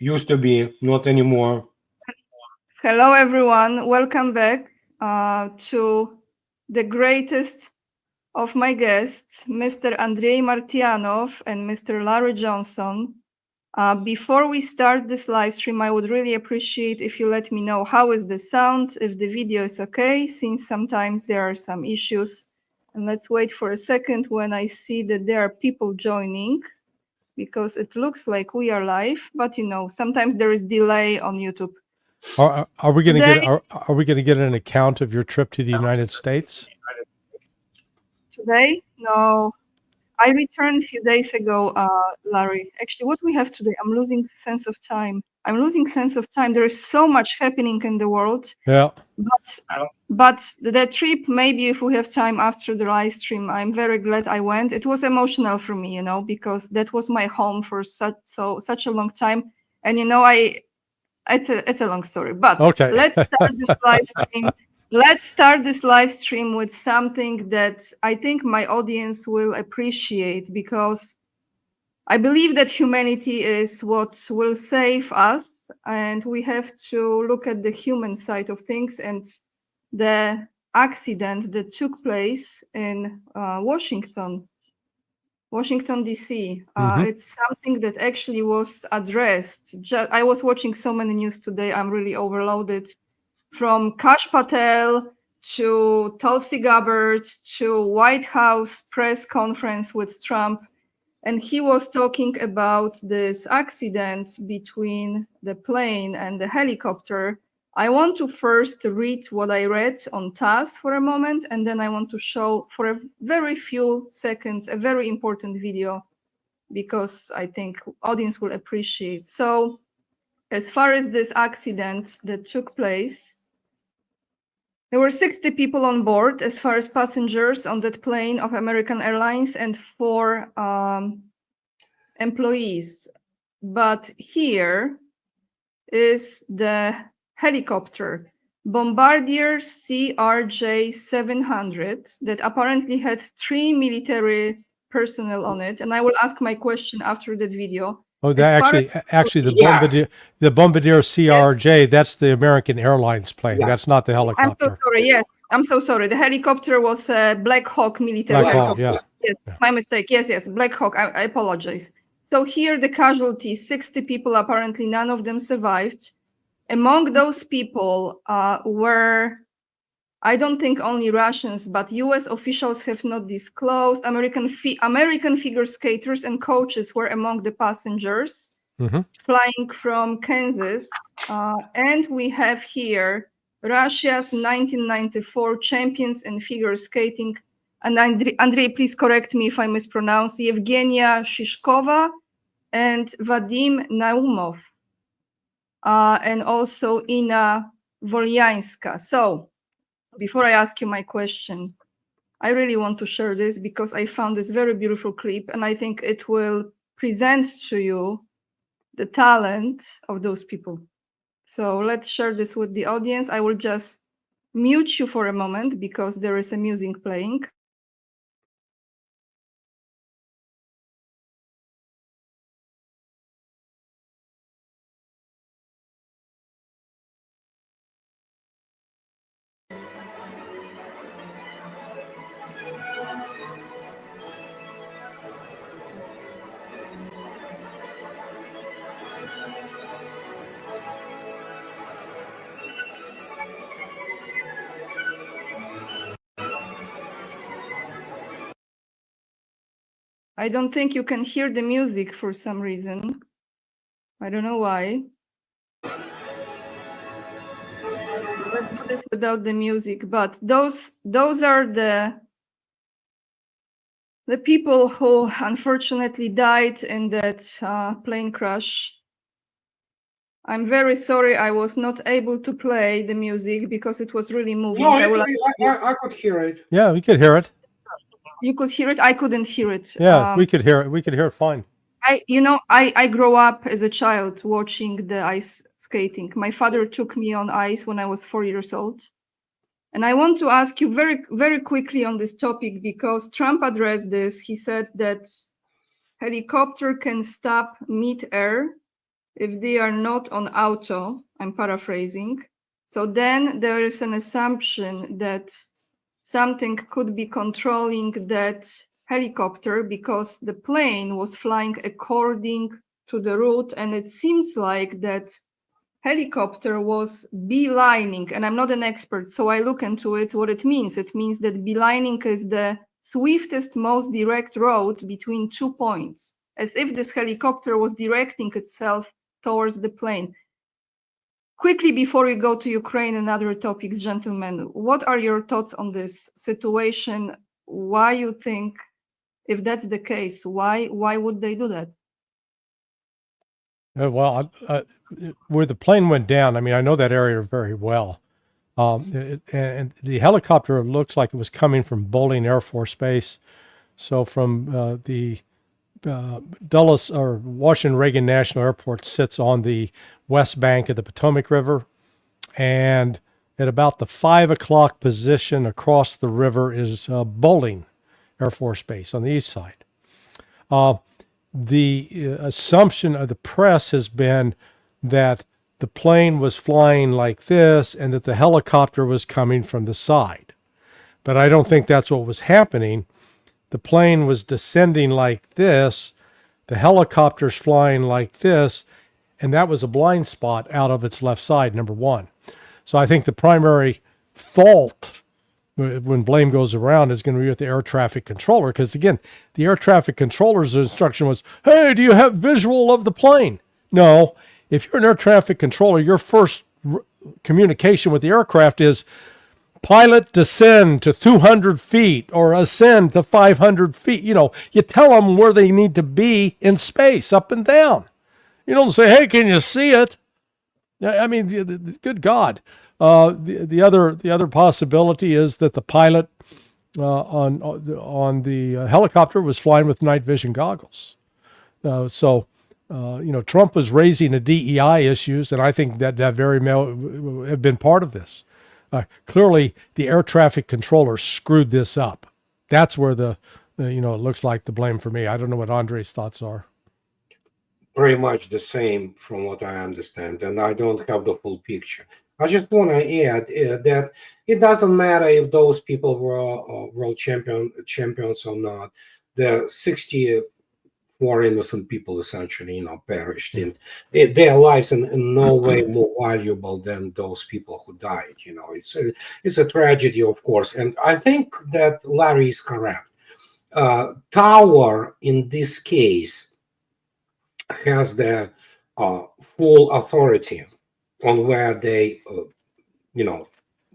Used to be, not anymore. Hello, everyone. Welcome back to the greatest of my guests, Mr. ANDREI Martyanov and Mr. Larry Johnson. Before we start this live stream, I would really appreciate if you let me know how is the sound, if the video is okay, since sometimes there are some issues. And let's wait for a second when I see that there are people joining, because it looks like we are live, but you know, sometimes there is delay on YouTube. Are we going to get are we going to get an account of your trip to the United States? Today? No. I returned a few days ago, Larry. Actually, what we have today, I'm losing sense of time. I'm losing sense of time. There is so much happening in the world. Yeah. But the trip, maybe if we have time after the live stream, I'm very glad I went. It was emotional for me, you know, because that was my home for such a long time. And you know, it's a long story. But okay. Let's start this live stream. Let's start this live stream with something that I think my audience will appreciate, because I believe that humanity is what will save us, and we have to look at the human side of things. And the accident that took place in Washington, D.C. It's something that actually was addressed. I was watching so many news today. I'm really overloaded. From Kash Patel to Tulsi Gabbard to White House press conference with Trump. And he was talking about this accident between the plane and the helicopter. I want to first read what I read on TASS for a moment, and then I want to show for a very few seconds a very important video, because I think audience will appreciate. So as far as this accident that took place, there were 60 people on board as far as passengers on that plane of American Airlines and 4 employees. But here is the helicopter, Bombardier CRJ-700, that apparently had 3 military personnel on it. And I will ask my question after that video. Oh, that actually the Bombardier CRJ, that's the American Airlines plane. Yeah. That's not the helicopter. I'm so sorry. Yes, I'm so sorry. The helicopter was a Black Hawk military helicopter. Yeah. Yes, my mistake. Yes, Black Hawk. I apologize. So here the casualties, 60 people, apparently none of them survived. Among those people were, I don't think only Russians, but US officials have not disclosed. American figure skaters and coaches were among the passengers flying from Kansas. And we have here Russia's 1994 champions in figure skating. And Andrei, please correct me if I mispronounce, Yevgenia Shishkova and Vadim Naumov. And also Ina Volyanska. So before I ask you my question, I really want to share this because I found this very beautiful clip, and I think it will present to you the talent of those people. So let's share this with the audience. I will just mute you for a moment because there is a music playing. I don't think you can hear the music for some reason. I don't know why. Let's do this without the music, but those are the people who unfortunately died in that plane crash. I'm very sorry I was not able to play the music because it was really moving. No, I could hear it. Yeah, we could hear it. You could hear it? I couldn't hear it. Yeah, we could hear it. We could hear it fine. I grew up as a child watching the ice skating. My father took me on ice when I was 4 years old. And I want to ask you very, very quickly on this topic, because Trump addressed this. He said that helicopter can stop mid-air if they are not on auto, I'm paraphrasing, so then there is an assumption that something could be controlling that helicopter because the plane was flying according to the route, and it seems like that helicopter was beelining, and I'm not an expert, so I look into it, what it means. It means that beelining is the swiftest, most direct road between 2 points, as if this helicopter was directing itself towards the plane. Quickly, before we go to Ukraine and other topics, gentlemen, what are your thoughts on this situation? Why you think, if that's the case, why would they do that? Well, where the plane went down, I mean, I know that area very well. And the helicopter looks like it was coming from Bolling Air Force Base. So from the Dulles or Washington Reagan National Airport sits on the west bank of the Potomac River. And at about the 5 o'clock position across the river is Bolling Air Force Base on the east side. The assumption of the press has been that the plane was flying like this and that the helicopter was coming from the side. But I don't think that's what was happening. The plane was descending like this, the helicopter's flying like this, and that was a blind spot out of its left side, number one. So I think the primary fault when blame goes around is going to be with the air traffic controller, because again, the air traffic controller's instruction was, hey, do you have visual of the plane? No. If you're an air traffic controller, your first communication with the aircraft is pilot descend to 200 feet or ascend to 500 feet. You know, you tell them where they need to be in space, up and down. You don't say, hey, can you see it? I mean, good God. The other possibility is that the pilot on the helicopter was flying with night vision goggles. So Trump was raising the DEI issues, and I think that very may have been part of this. Clearly, the air traffic controller screwed this up. That's where it looks like the blame for me. I don't know what Andrei's thoughts are. Pretty much the same from what I understand, and I don't have the full picture. I just want to add that it doesn't matter if those people were world champions or not. The 64 innocent people essentially, perished, and their lives in no way more valuable than those people who died. It's a tragedy, of course, and I think that Larry is correct. Tower in this case has the full authority on where they,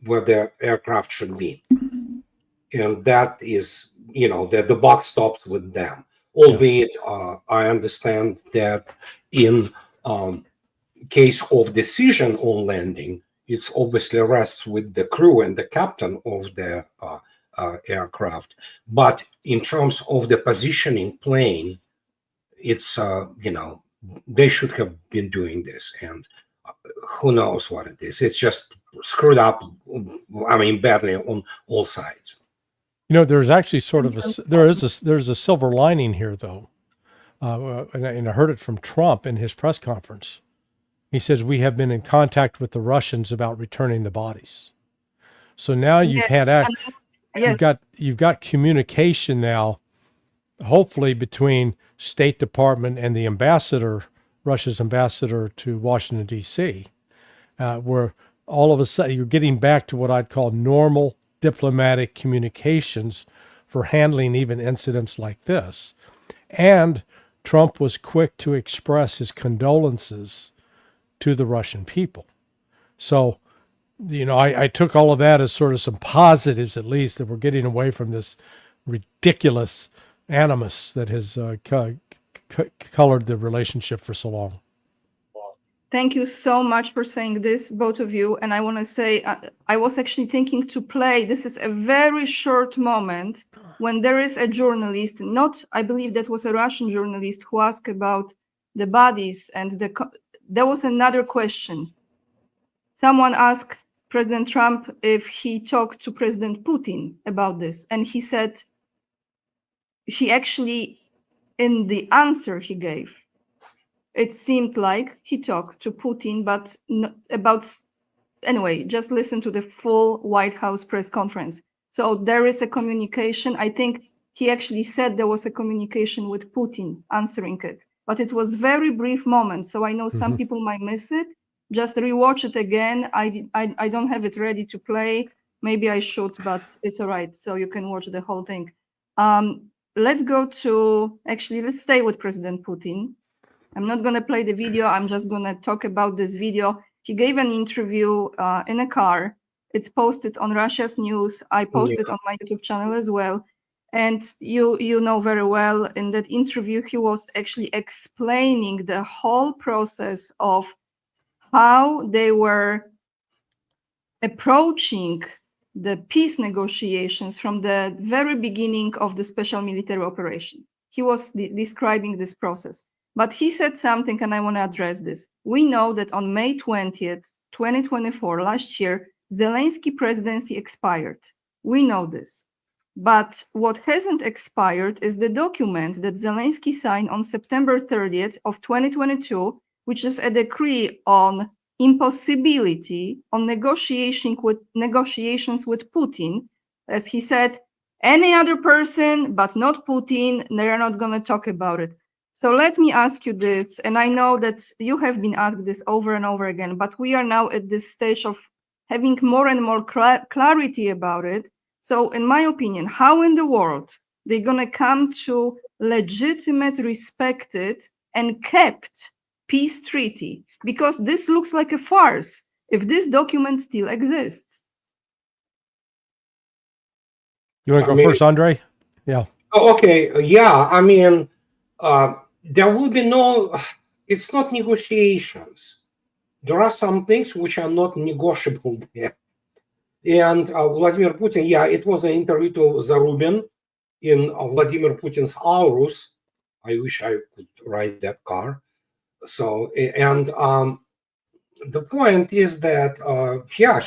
where the aircraft should be, and that is, the buck stops with them. Albeit, I understand that in case of decision on landing, it's obviously rests with the crew and the captain of the aircraft. But in terms of the positioning plane, it's they should have been doing this, and who knows what it is. It's just screwed up, I mean, badly on all sides. There's actually sort of there's a silver lining here, though, and I heard it from Trump in his press conference. He says we have been in contact with the Russians about returning the bodies. So now you've you've got communication now, hopefully between State Department and the ambassador, Russia's ambassador to Washington, D.C., where all of a sudden you're getting back to what I'd call normal diplomatic communications for handling even incidents like this. And Trump was quick to express his condolences to the Russian people. So, I took all of that as sort of some positives, at least, that we're getting away from this ridiculous animus that has colored the relationship for so long. Thank you so much for saying this, both of you. And I want to say, I was actually thinking to play, this is a very short moment when there is a journalist, I believe that was a Russian journalist, who asked about the bodies, and there was another question. Someone asked President Trump if he talked to President Putin about this, and he said, he actually, in the answer he gave, it seemed like he talked to Putin, but anyway, just listen to the full White House press conference. So there is a communication. I think he actually said there was a communication with Putin answering it, but it was very brief moment. So I know some people might miss it. Just rewatch it again. I don't have it ready to play. Maybe I should, but it's all right. So you can watch the whole thing. Let's stay with President Putin. I'm not going to play the video. I'm just going to talk about this video. He gave an interview in a car. It's posted on Russia's news. I posted on my YouTube channel as well. And you know very well, in that interview, he was actually explaining the whole process of how they were approaching the peace negotiations from the very beginning of the special military operation. He was describing this process. But he said something, and I want to address this. We know that on May 20th, 2024, last year, Zelensky presidency expired. We know this. But what hasn't expired is the document that Zelensky signed on September 30th of 2022, which is a decree on impossibility on negotiations with Putin. As he said, any other person, but not Putin, they are not going to talk about it. So let me ask you this, and I know that you have been asked this over and over again, but we are now at this stage of having more and more clarity about it. So in my opinion, how in the world they're going to come to legitimate, respected, and kept peace treaty? Because this looks like a farce if this document still exists. You want to go first, Andrei? Yeah. Oh, okay. Yeah. I mean, there will be it's not negotiations. There are some things which are not negotiable there. And Vladimir Putin, it was an interview to Zarubin in Vladimir Putin's Aurus. I wish I could ride that car. So, and the point is that,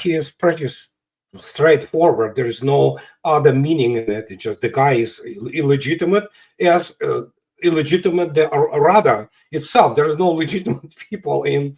he is pretty straightforward. There is no other meaning in it. It's just the guy is illegitimate as illegitimate the Rada itself. There is no legitimate people in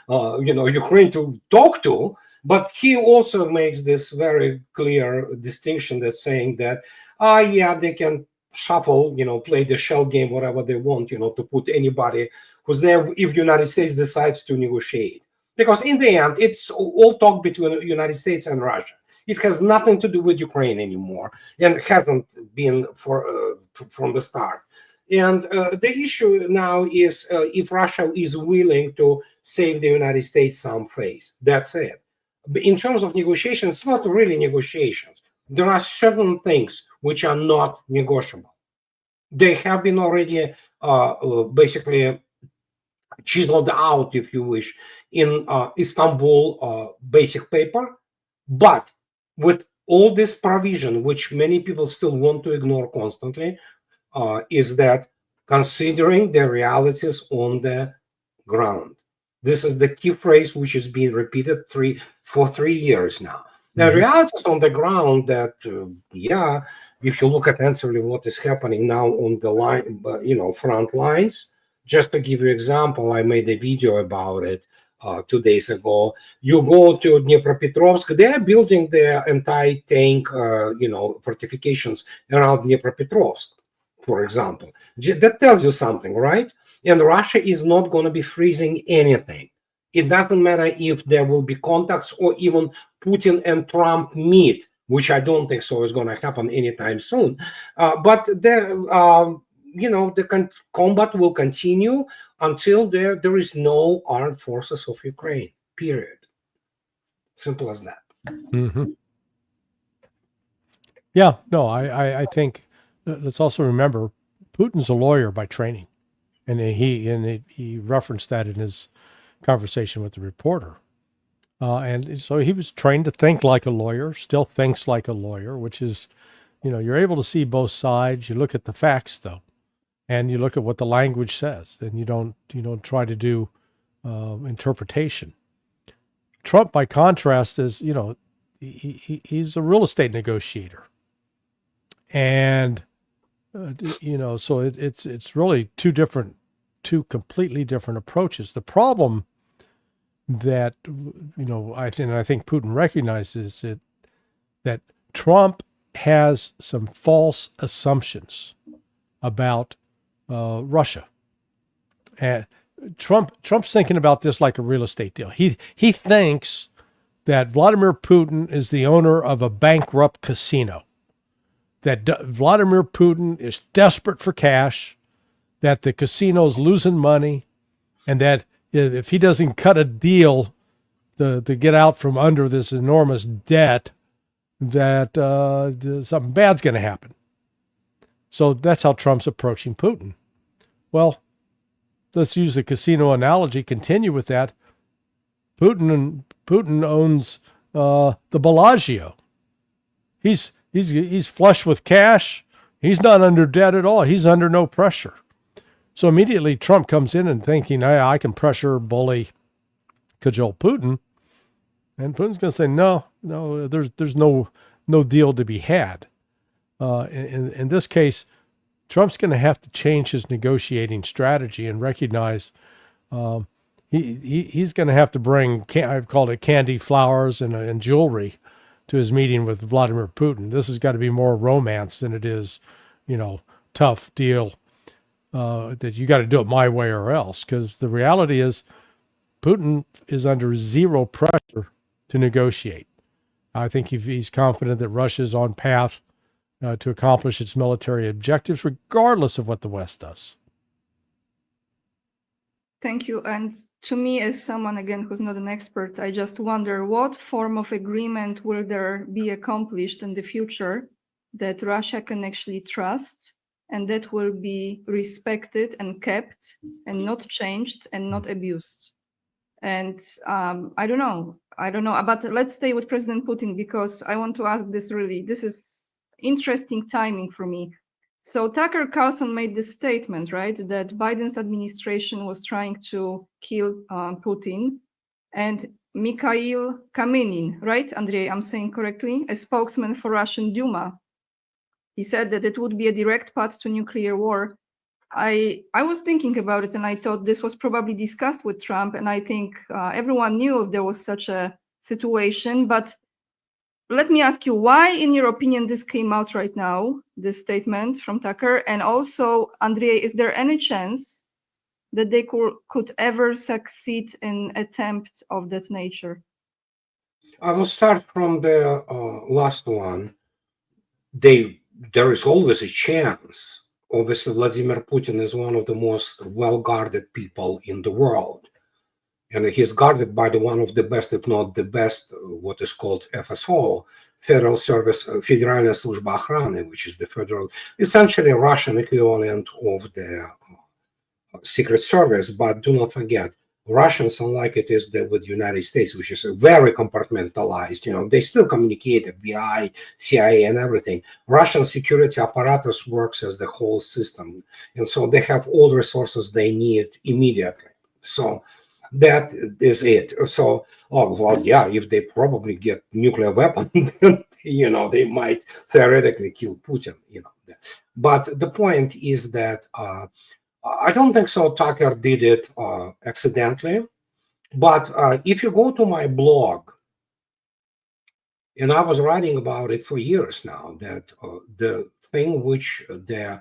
Ukraine to talk to. But he also makes this very clear distinction that's saying that they can shuffle, play the shell game, whatever they want, to put anybody who's there if United States decides to negotiate. Because in the end, it's all talk between the United States and Russia. It has nothing to do with Ukraine anymore, and hasn't been from the start. And the issue now is if Russia is willing to save the United States some face. That's it. But in terms of negotiations, it's not really negotiations. There are certain things which are not negotiable. They have been already basically chiseled out, if you wish, in Istanbul basic paper. But with all this provision, which many people still want to ignore constantly, is that considering the realities on the ground. This is the key phrase which is being repeated for 3 years now. The realities on the ground that, if you look at answering what is happening now on the line, front lines, just to give you an example, I made a video about it 2 days ago. You go to Dnipropetrovsk, they are building their anti-tank, fortifications around Dnipropetrovsk, for example. That tells you something, right? And Russia is not going to be freezing anything. It doesn't matter if there will be contacts or even Putin and Trump meet, which I don't think so is going to happen anytime soon. But the combat will continue until there is no armed forces of Ukraine, period. Simple as that. Yeah, no, I think let's also remember Putin's a lawyer by training. And he referenced that in his conversation with the reporter. And so he was trained to think like a lawyer, still thinks like a lawyer, which is, you're able to see both sides. You look at the facts, though, and you look at what the language says, and you don't try to do interpretation. Trump, by contrast, is, he's a real estate negotiator. And so it's really two different two completely different approaches. The problem that, I think Putin recognizes it, that Trump has some false assumptions about Russia. And Trump's thinking about this like a real estate deal. He thinks that Vladimir Putin is the owner of a bankrupt casino, that Vladimir Putin is desperate for cash, that the casino's losing money, and that if he doesn't cut a deal to get out from under this enormous debt, that something bad's going to happen. So that's how Trump's approaching Putin. Well, let's use the casino analogy, continue with that. Putin owns the Bellagio. He's flush with cash. He's not under debt at all. He's under no pressure. So immediately Trump comes in and thinking, I can pressure, bully, cajole Putin. And Putin's going to say, no, there's no deal to be had. In this case, Trump's going to have to change his negotiating strategy and recognize he's going to have to bring, I've called it candy, flowers, and jewelry to his meeting with Vladimir Putin. This has got to be more romance than it is, tough deal that you got to do it my way or else. Because the reality is Putin is under zero pressure to negotiate. I think he's confident that Russia is on path to accomplish its military objectives, regardless of what the West does. Thank you. And to me, as someone, again, who's not an expert, I just wonder what form of agreement will there be accomplished in the future that Russia can actually trust and that will be respected and kept and not changed and not abused. And I don't know, but let's stay with President Putin, because I want to ask this is interesting timing for me. So Tucker Carlson made this statement, right, that Biden's administration was trying to kill Putin, and Mikhail Kaminin, right, Andrei, I'm saying correctly, a spokesman for Russian Duma, he said that it would be a direct path to nuclear war. I was thinking about it, and I thought this was probably discussed with Trump, and I think everyone knew if there was such a situation. But let me ask you, why, in your opinion, this came out right now, this statement from Tucker? And also, Andrei, is there any chance that they could ever succeed in attempt of that nature? I will start from the last one. There is always a chance. Obviously, Vladimir Putin is one of the most well-guarded people in the world. And he's guarded by one of the best, if not the best, what is called FSO, Federal Service, Federальная служба охраны, which is the federal, essentially Russian equivalent of the Secret Service. But do not forget, Russians, unlike it is with the United States, which is very compartmentalized, they still communicate, FBI, CIA, and everything. Russian security apparatus works as the whole system. And so they have all the resources they need immediately. So that is it. So, if they probably get nuclear weapon, then, they might theoretically kill Putin, But the point is that I don't think so Tucker did it accidentally. But if you go to my blog, and I was writing about it for years now, that the thing which the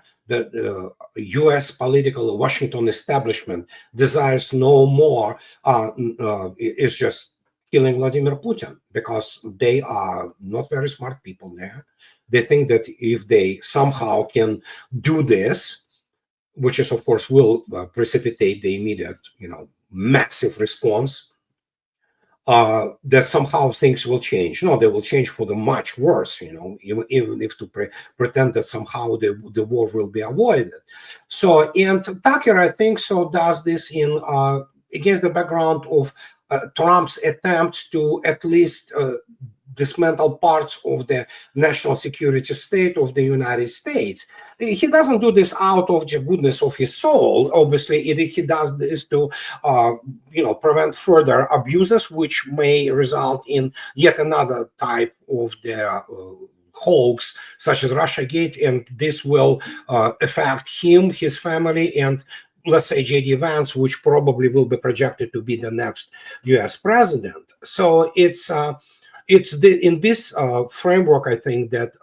U.S. political Washington establishment desires no more is just killing Vladimir Putin, because they are not very smart people there. They think that if they somehow can do this, which is, of course, will precipitate the immediate, massive response, that somehow things will change. No, they will change for the much worse, even if to pretend that somehow the war will be avoided. So, and Tucker, I think so, does this in against the background of Trump's attempts to at least dismantle parts of the national security state of the United States. He doesn't do this out of the goodness of his soul. Obviously, he does this to, prevent further abuses, which may result in yet another type of the hoax, such as Russiagate, and this will affect him, his family, and let's say J.D. Vance, which probably will be projected to be the next U.S. president. So it's in this framework, I think, that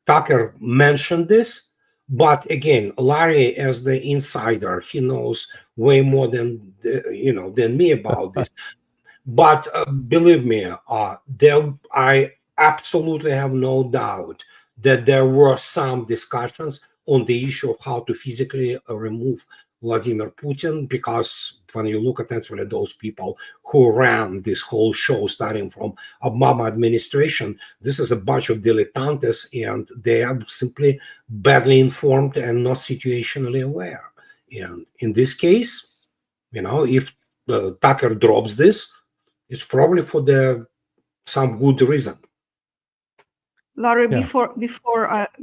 Tucker mentioned this. But again, Larry, as the insider, he knows way more than than me about this. But believe me, I absolutely have no doubt that there were some discussions on the issue of how to physically remove Vladimir Putin, because when you look at actually those people who ran this whole show starting from Obama administration, this is a bunch of dilettantes, and they are simply badly informed and not situationally aware. And in this case, if Tucker drops this, it's probably for some good reason. Larry, Yeah.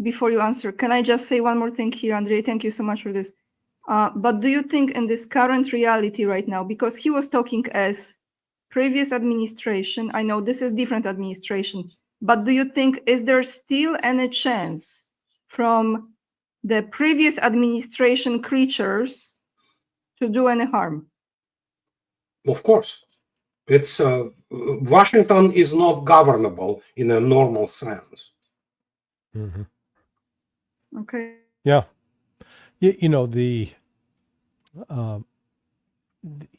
before you answer, can I just say one more thing here, Andrei? Thank you so much for this. But do you think in this current reality right now, because he was talking as previous administration, I know this is different administration, but do you think, is there still any chance from the previous administration creatures to do any harm? Of course. It's Washington is not governable in a normal sense. Mhm. Okay. Yeah. The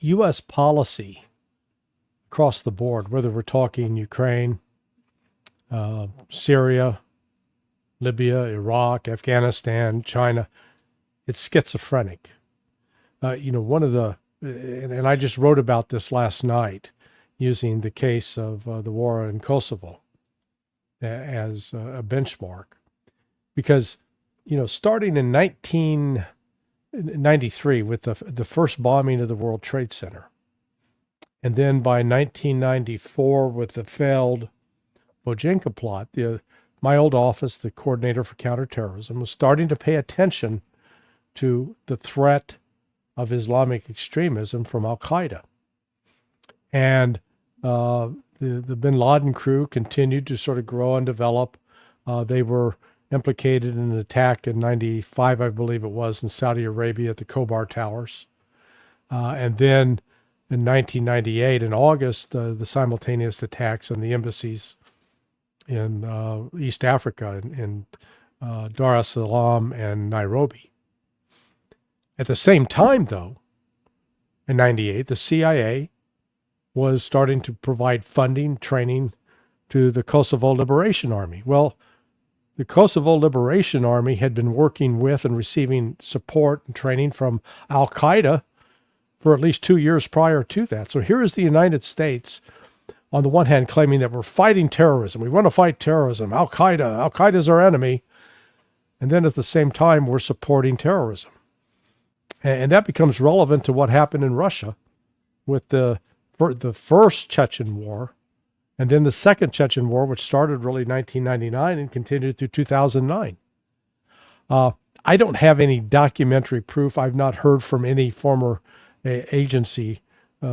U.S. policy across the board, whether we're talking Ukraine, Syria, Libya, Iraq, Afghanistan, China, it's schizophrenic. One of the, and I just wrote about this last night using the case of the war in Kosovo as a benchmark, because, starting in 1993 with the first bombing of the World Trade Center, and then by 1994 with the failed Bojinka plot, my old office, the coordinator for counterterrorism, was starting to pay attention to the threat of Islamic extremism from Al-Qaeda. And the bin Laden crew continued to sort of grow and develop. They were implicated in an attack in 95, I believe it was, in Saudi Arabia at the Khobar Towers. And then in 1998, in August, the simultaneous attacks on the embassies in East Africa, in Dar es Salaam and Nairobi. At the same time, though, in 98, the CIA was starting to provide funding, training to the Kosovo Liberation Army. Well, the Kosovo Liberation Army had been working with and receiving support and training from Al-Qaeda for at least 2 years prior to that. So here is the United States, on the one hand, claiming that we're fighting terrorism. We want to fight terrorism. Al-Qaeda is our enemy. And then at the same time, we're supporting terrorism. And that becomes relevant to what happened in Russia with the first Chechen war, and then the second Chechen war, which started really 1999 and continued through 2009. I don't have any documentary proof. I've not heard from any former agency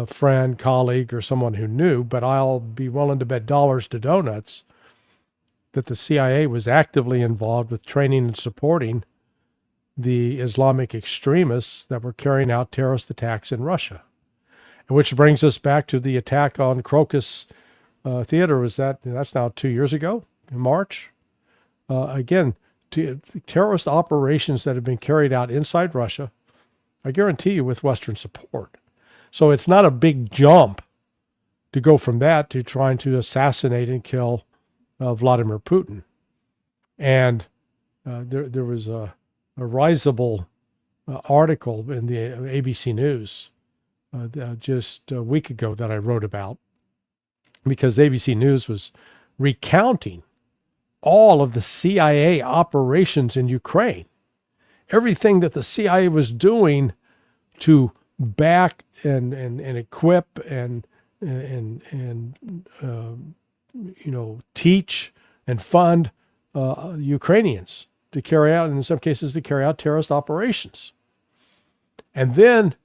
friend, colleague, or someone who knew, but I'll be willing to bet dollars to donuts that the CIA was actively involved with training and supporting the Islamic extremists that were carrying out terrorist attacks in Russia. Which brings us back to the attack on Crocus Theater. That's now 2 years ago, in March? Again, terrorist operations that have been carried out inside Russia, I guarantee you, with Western support. So it's not a big jump to go from that to trying to assassinate and kill Vladimir Putin. And there was a risible article in the ABC News just a week ago that I wrote about, because ABC News was recounting all of the CIA operations in Ukraine, everything that the CIA was doing to back and equip and teach and fund Ukrainians to carry out, in some cases, to carry out terrorist operations. And then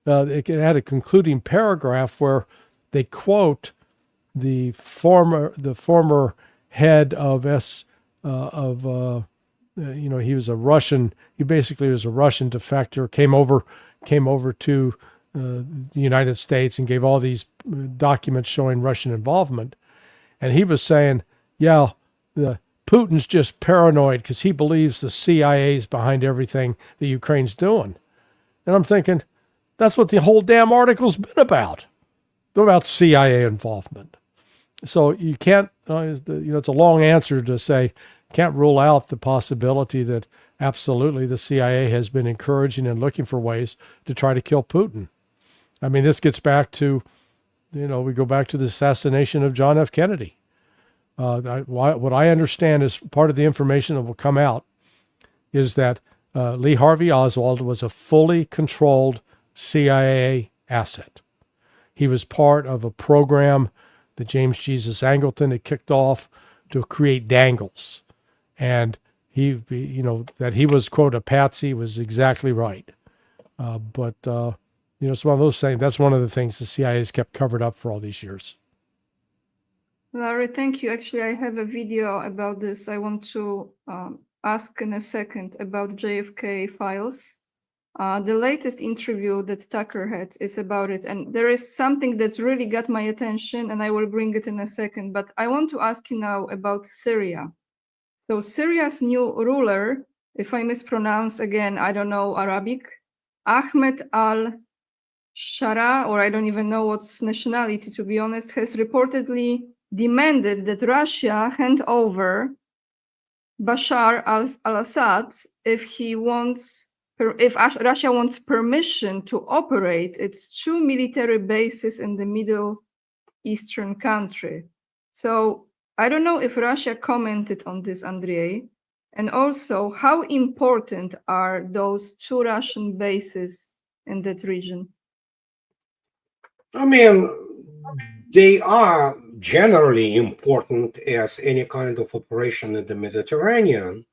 it had a concluding paragraph where they quote the former head of he was a Russian. He basically was a Russian defector. Came over to the United States and gave all these documents showing Russian involvement. And he was saying, yeah, Putin's just paranoid because he believes the CIA is behind everything that Ukraine's doing. And I'm thinking, that's what the whole damn article's been about CIA involvement. So you can't, it's a long answer to say, can't rule out the possibility that absolutely the CIA has been encouraging and looking for ways to try to kill Putin. I mean, this gets back to, we go back to the assassination of John F. Kennedy. What I understand is part of the information that will come out is that Lee Harvey Oswald was a fully controlled CIA asset. He was part of a program that James Jesus Angleton had kicked off to create dangles. And that he was, quote, a patsy was exactly right. But it's one of those things. That's one of the things the CIA has kept covered up for all these years. Larry, thank you. Actually, I have a video about this. I want to ask in a second about JFK files. The latest interview that Tucker had is about it. And there is something that really got my attention, and I will bring it in a second. But I want to ask you now about Syria. So Syria's new ruler, if I mispronounce again, I don't know Arabic, Ahmed al-Shara, or I don't even know what's nationality, to be honest, has reportedly demanded that Russia hand over Bashar al-Assad if Russia wants permission to operate its 2 military bases in the Middle Eastern country. So I don't know if Russia commented on this, ANDREI, and also how important are those 2 Russian bases in that region? I mean, they are generally important as any kind of operation in the Mediterranean.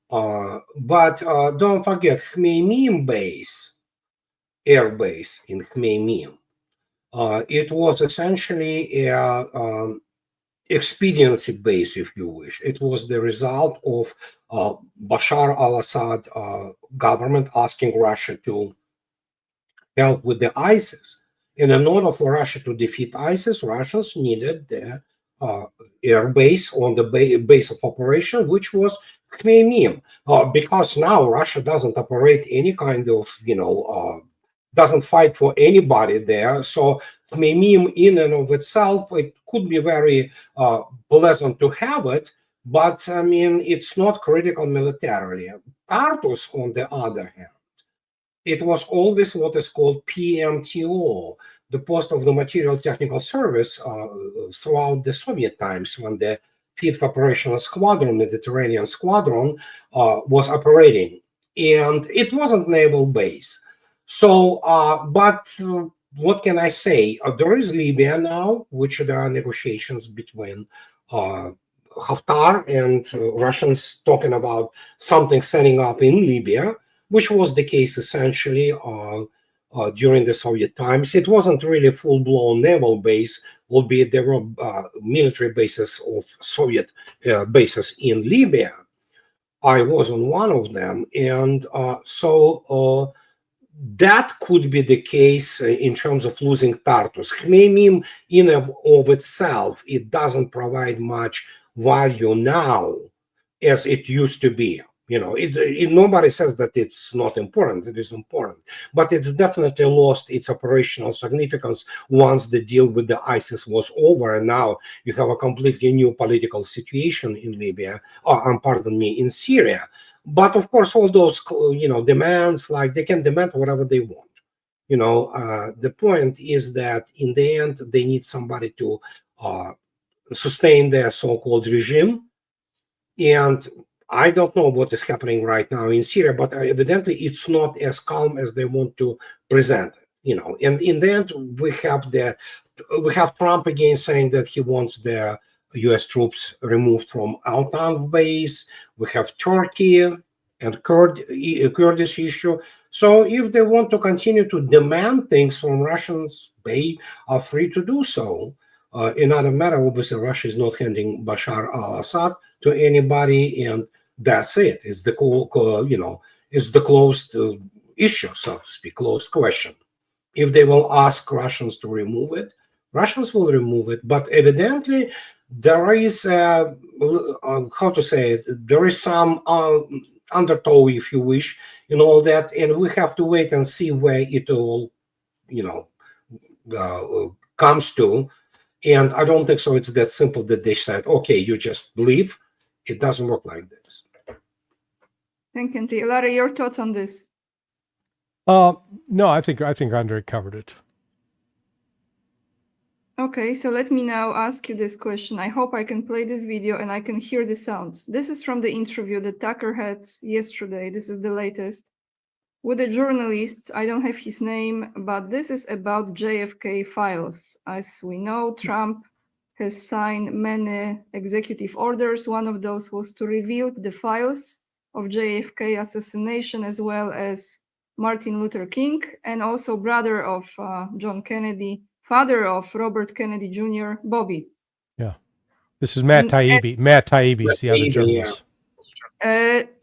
But don't forget Khmeimim base, air base in Khmeimim. It was essentially a expediency base, if you wish. It was the result of Bashar al-Assad government asking Russia to help with the ISIS. And in order for Russia to defeat ISIS, Russians needed the air base on the base of operation, which was Khmeimim. Because now Russia doesn't operate any kind of, doesn't fight for anybody there. So Khmeimim in and of itself, it could be very pleasant to have it, but I mean, it's not critical militarily. Tartus, on the other hand, it was always what is called PMTO, the post of the Material Technical Service throughout the Soviet times when the 5th Operational Squadron, Mediterranean Squadron, was operating. And it wasn't naval base. So, but what can I say? There is Libya now, which there are negotiations between Haftar and Russians talking about something setting up in Libya, which was the case essentially during the Soviet times. It wasn't really a full-blown naval base, albeit there were military bases of Soviet bases in Libya. I was on one of them, and so that could be the case in terms of losing Tartus. Khmeimim in and of itself, it doesn't provide much value now as it used to be. Nobody says that it's not important. It is important, but it's definitely lost its operational significance once the deal with the ISIS was over, and now you have a completely new political situation in Libya, in Syria. But of course, all those demands, like they can demand whatever they want. The point is that in the end, they need somebody to sustain their so-called regime, and I don't know what is happening right now in Syria, but evidently it's not as calm as they want to present it. And in the end, we have Trump again saying that he wants the U.S. troops removed from Al-Tanf base. We have Turkey and Kurdish issue. So if they want to continue to demand things from Russians, they are free to do so. Another matter, obviously, Russia is not handing Bashar al-Assad to anybody, and That's it. It's the it's the closed issue, so to speak, closed question. If they will ask Russians to remove it, Russians will remove it. But evidently, there is how to say it. There is some undertow, if you wish, in all that, and we have to wait and see where it all, comes to. And I don't think so. It's that simple that they said, "Okay, you just leave." It doesn't work like this. Thank you, Andrei. Larry, your thoughts on this? No, I think Andrei covered it. Okay, so let me now ask you this question. I hope I can play this video and I can hear the sound. This is from the interview that Tucker had yesterday. This is the latest. With a journalist, I don't have his name, but this is about JFK files. As we know, Trump has signed many executive orders. One of those was to reveal the files of JFK assassination, as well as Martin Luther King, and also brother of John Kennedy, father of Robert Kennedy Jr., Bobby. Yeah. This is Matt Taibbi. Matt Taibbi is the other journalist.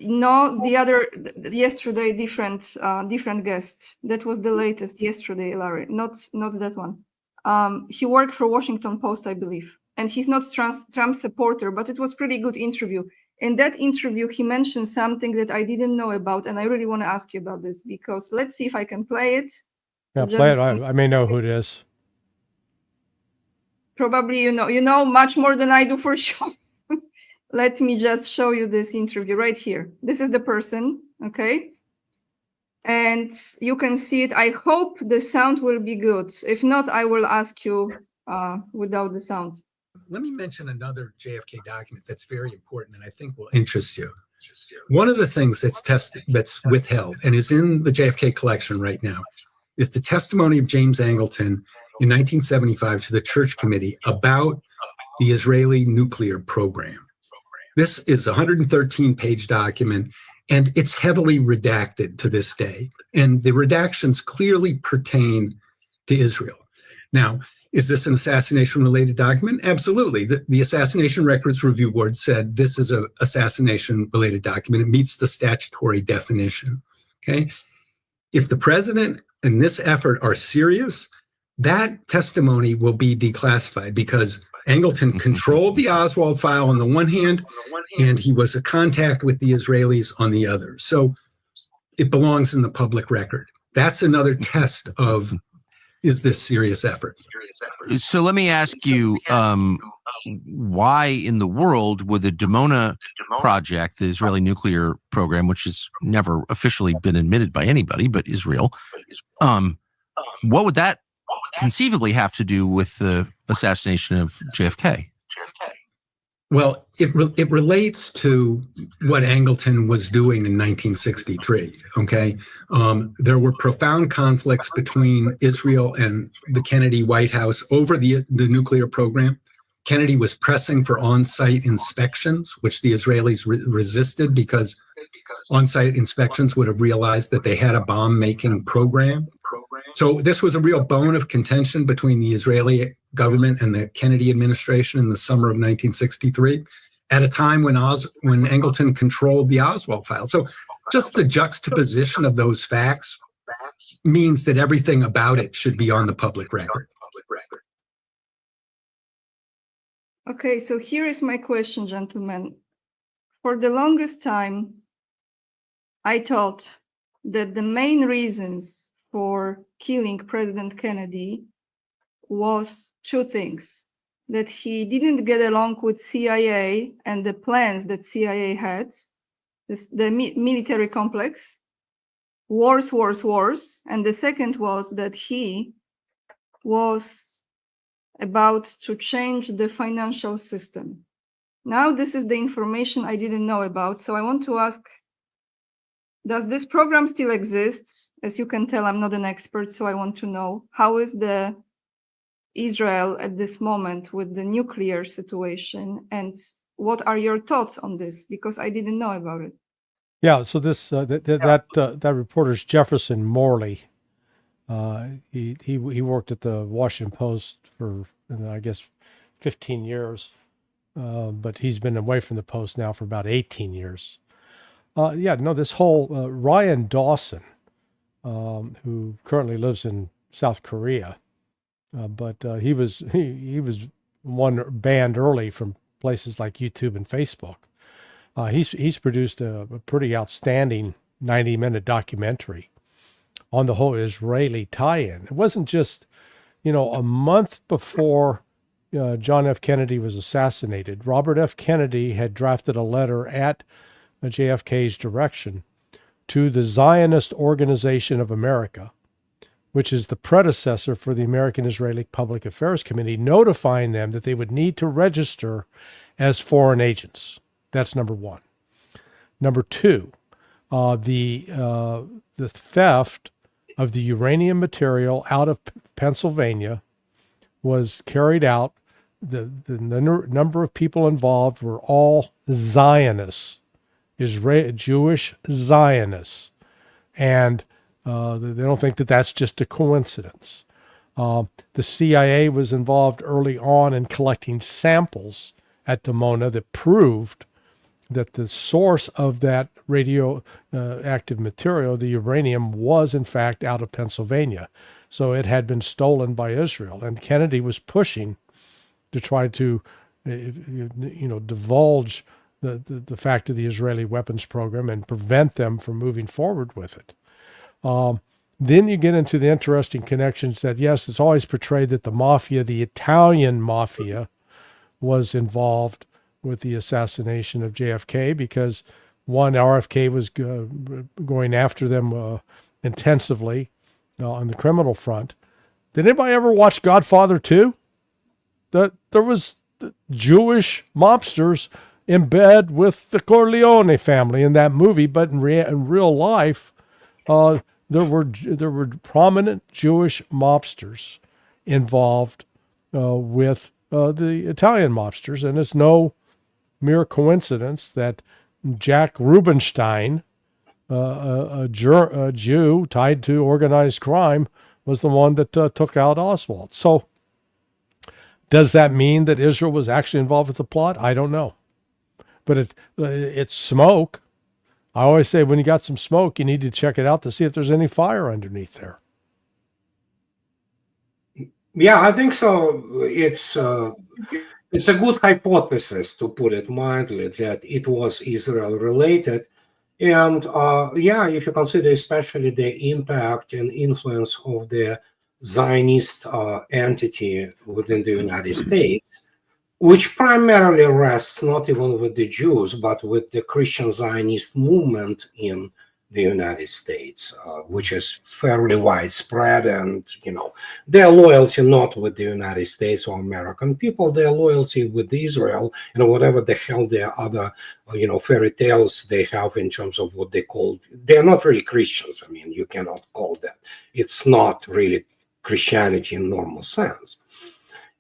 No, the other yesterday, different guests. That was the latest yesterday, Larry. Not that one. He worked for Washington Post, I believe, and he's not Trump supporter, but it was pretty good interview. In that interview, he mentioned something that I didn't know about, and I really want to ask you about this, because let's see if I can play it. Yeah, play it. I may know who it is. Probably you know much more than I do for sure. Let me just show you this interview right here. This is the person, okay? And you can see it. I hope the sound will be good. If not, I will ask you without the sound. Let me mention another JFK document that's very important and I think will interest you. One of the things that's withheld and is in the JFK collection right now is the testimony of James Angleton in 1975 to the Church Committee about the Israeli nuclear program. This is a 113-page document, and it's heavily redacted to this day. And the redactions clearly pertain to Israel. Now, is this an assassination-related document? Absolutely. The Assassination Records Review Board said this is an assassination-related document. It meets the statutory definition. Okay. If the president and this effort are serious, that testimony will be declassified because Angleton controlled the Oswald file on the one hand, and he was in contact with the Israelis on the other. So it belongs in the public record. That's another test of, is this serious effort? So let me ask you, why in the world would the Dimona project, the Israeli nuclear program, which has never officially been admitted by anybody but Israel, what would that conceivably have to do with the assassination of JFK? Well, it relates to what Angleton was doing in 1963, okay? There were profound conflicts between Israel and the Kennedy White House over the nuclear program. Kennedy was pressing for on-site inspections, which the Israelis resisted because on-site inspections would have realized that they had a bomb-making program. So this was a real bone of contention between the Israeli government and the Kennedy administration in the summer of 1963, at a time when Angleton controlled the Oswald file. So just the juxtaposition of those facts means that everything about it should be on the public record. Okay, so here is my question, gentlemen. For the longest time, I thought that the main reasons for killing President Kennedy was two things: that he didn't get along with CIA and the plans that CIA had, the military complex, wars, and the second was that he was about to change the financial system. Now, this is the information I didn't know about, so I want to ask, does this program still exist? As you can tell, I'm not an expert, so I want to know, how is the Israel at this moment with the nuclear situation, and what are your thoughts on this? Because I didn't know about it. Yeah, so this that reporter's Jefferson Morley. He worked at the Washington Post for, I guess, 15 years, but he's been away from the Post now for about 18 years. Yeah, no, this whole Ryan Dawson, who currently lives in South Korea, but he was one banned early from places like YouTube and Facebook. He's produced a pretty outstanding 90-minute documentary on the whole Israeli tie-in. It wasn't just, a month before John F. Kennedy was assassinated, Robert F. Kennedy had drafted a letter at JFK's direction to the Zionist Organization of America, which is the predecessor for the American Israeli Public Affairs Committee, notifying them that they would need to register as foreign agents. That's number one. Number two, the theft of the uranium material out of Pennsylvania was carried out. The number of people involved were all Zionists, Jewish Zionists, and they don't think that that's just a coincidence. The CIA was involved early on in collecting samples at Dimona that proved that the source of that radioactive material, the uranium, was in fact out of Pennsylvania. So it had been stolen by Israel. And Kennedy was pushing to try to, divulge the fact of the Israeli weapons program and prevent them from moving forward with it. Then you get into the interesting connections that, yes, it's always portrayed that the mafia, the Italian mafia, was involved with the assassination of JFK because, one, RFK was going after them intensively on the criminal front. Did anybody ever watch Godfather 2? There was Jewish mobsters in bed with the Corleone family in that movie, but in real life, there were prominent Jewish mobsters involved with the Italian mobsters, and it's no mere coincidence that Jack Rubenstein, a Jew tied to organized crime, was the one that took out Oswald. So does that mean that Israel was actually involved with the plot? I don't know. But it's smoke. I always say when you got some smoke, you need to check it out to see if there's any fire underneath there. Yeah, I think so. It's a good hypothesis, to put it mildly, that it was Israel related. And if you consider especially the impact and influence of the Zionist entity within the United States, which primarily rests not even with the Jews, but with the Christian Zionist movement in the United States, which is fairly widespread, and their loyalty not with the United States or American people, their loyalty with Israel, whatever the hell their other fairy tales they have in terms of what they call, they're not really Christians. I mean, you cannot call that. It's not really Christianity in normal sense.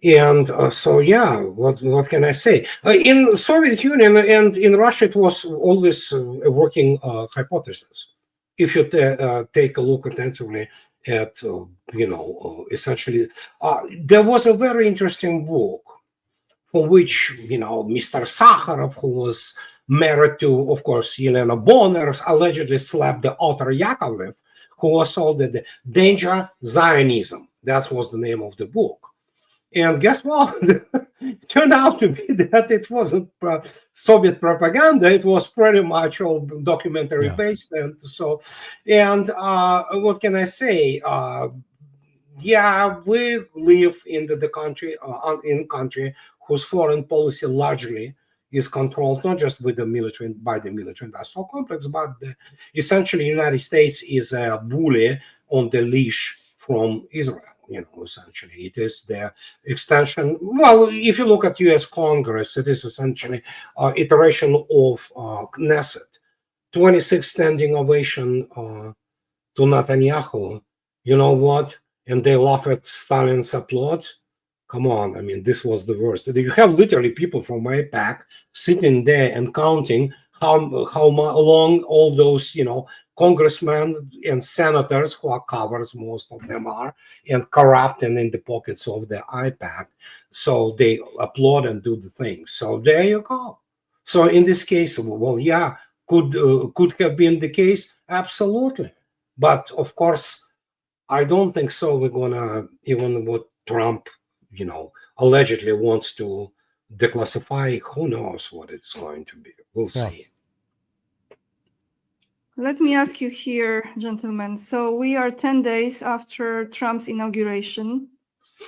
And what can I say? In Soviet Union and in Russia, it was always a working hypothesis. If you take a look attentively at, essentially, there was a very interesting book for which, Mr. Sakharov, who was married to, of course, Yelena Bonner, allegedly slapped the author Yakovlev, who was called the Danger Zionism. That was the name of the book. And guess what? It turned out to be that it wasn't Soviet propaganda. It was pretty much all documentary based. And so, what can I say? We live in the country, whose foreign policy largely is controlled not just by the military industrial complex, but essentially the United States is a bully on the leash from Israel. Essentially, it is the extension. Well, if you look at U.S. Congress, it is essentially iteration of Knesset. 26 standing ovation to Netanyahu. You know what? And they laugh at Stalin's applause. Come on, I mean, this was the worst. You have literally people from AIPAC sitting there and counting how long all those, congressmen and senators who are cowards, most of them are, and corrupt and in the pockets of the AIPAC. So they applaud and do the thing. So there you go. So in this case, could have been the case. Absolutely. But of course, I don't think so. We're gonna, even what Trump, allegedly wants to declassify. Who knows what it's going to be? We'll see. Let me ask you here, gentlemen. So we are 10 days after Trump's inauguration,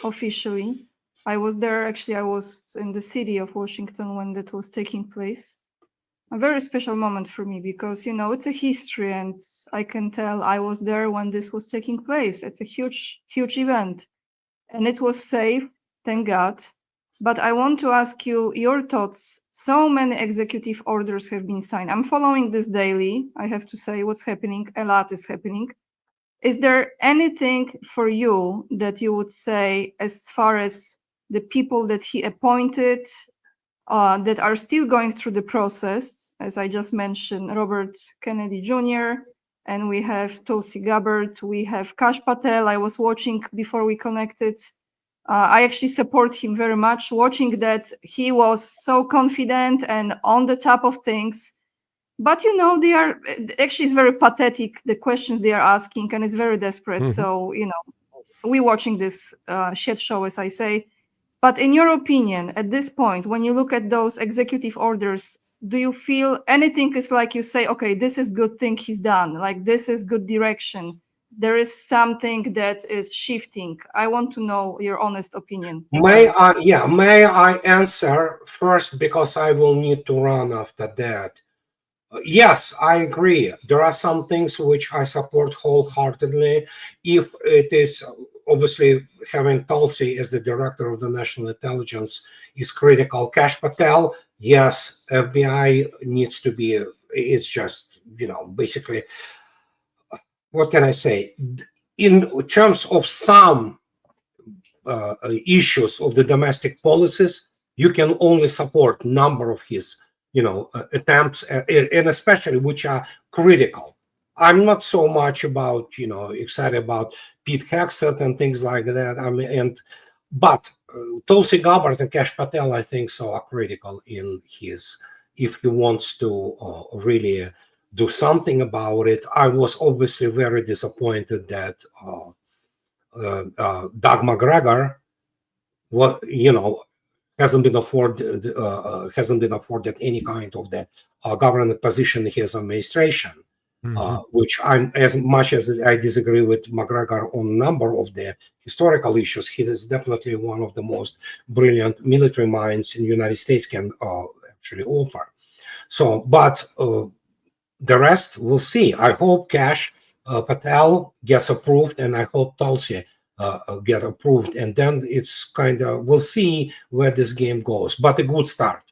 officially. I was there, actually, I was in the city of Washington when that was taking place. A very special moment for me because, it's a history, and I can tell I was there when this was taking place. It's a huge, huge event, and it was safe, thank God. But I want to ask you your thoughts. So many executive orders have been signed. I'm following this daily. I have to say what's happening. A lot is happening. Is there anything for you that you would say as far as the people that he appointed that are still going through the process? As I just mentioned, Robert Kennedy Jr., and we have Tulsi Gabbard, we have Kash Patel. I was watching before we connected. I actually support him very much, watching that he was so confident and on the top of things. But, they are actually, it's very pathetic, the questions they are asking, and it's very desperate. Mhm. So, we're watching this shit show, as I say. But in your opinion, at this point, when you look at those executive orders, do you feel anything is like you say, okay, this is good thing he's done, like this is good direction? There is something that is shifting. I want to know your honest opinion. May I answer first, because I will need to run after that. Yes, I agree. There are some things which I support wholeheartedly. If it is obviously having Tulsi as the director of the national intelligence is critical. Kash Patel, yes, FBI needs to be, it's just, basically, what can I say? In terms of some issues of the domestic policies, you can only support number of his attempts, and especially which are critical. I'm not so much about, excited about Pete Hegseth and things like that. But Tulsi Gabbard and Kash Patel, I think, so are critical in his, if he wants to really do something about it. I was obviously very disappointed that Doug McGregor, hasn't been afforded any kind of the government position in his administration. Which I'm, as much as I disagree with McGregor on a number of the historical issues, he is definitely one of the most brilliant military minds in the United States can actually offer. So, but the rest we'll see. I hope Kash Patel gets approved, and I hope Tulsi get approved, and then it's kind of, we'll see where this game goes, but a good start.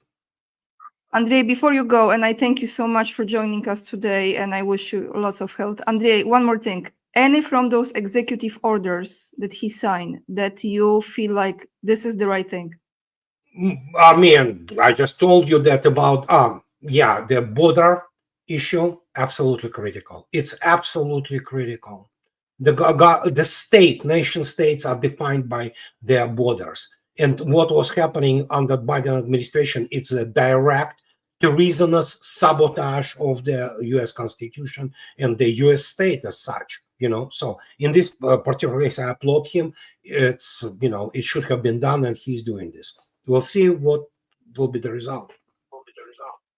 Andrei, before you go, and I thank you so much for joining us today, and I wish you lots of health. Andrei, one more thing. Any from those executive orders that he signed that you feel like this is the right thing? I mean, I just told you that about, the border issue, absolutely critical. It's absolutely critical. The state, nation states are defined by their borders. And what was happening under Biden administration, it's a direct, treasonous sabotage of the U.S. Constitution and the U.S. state as such. So in this particular case, I applaud him. It's, it should have been done, and he's doing this. We'll see what will be the result.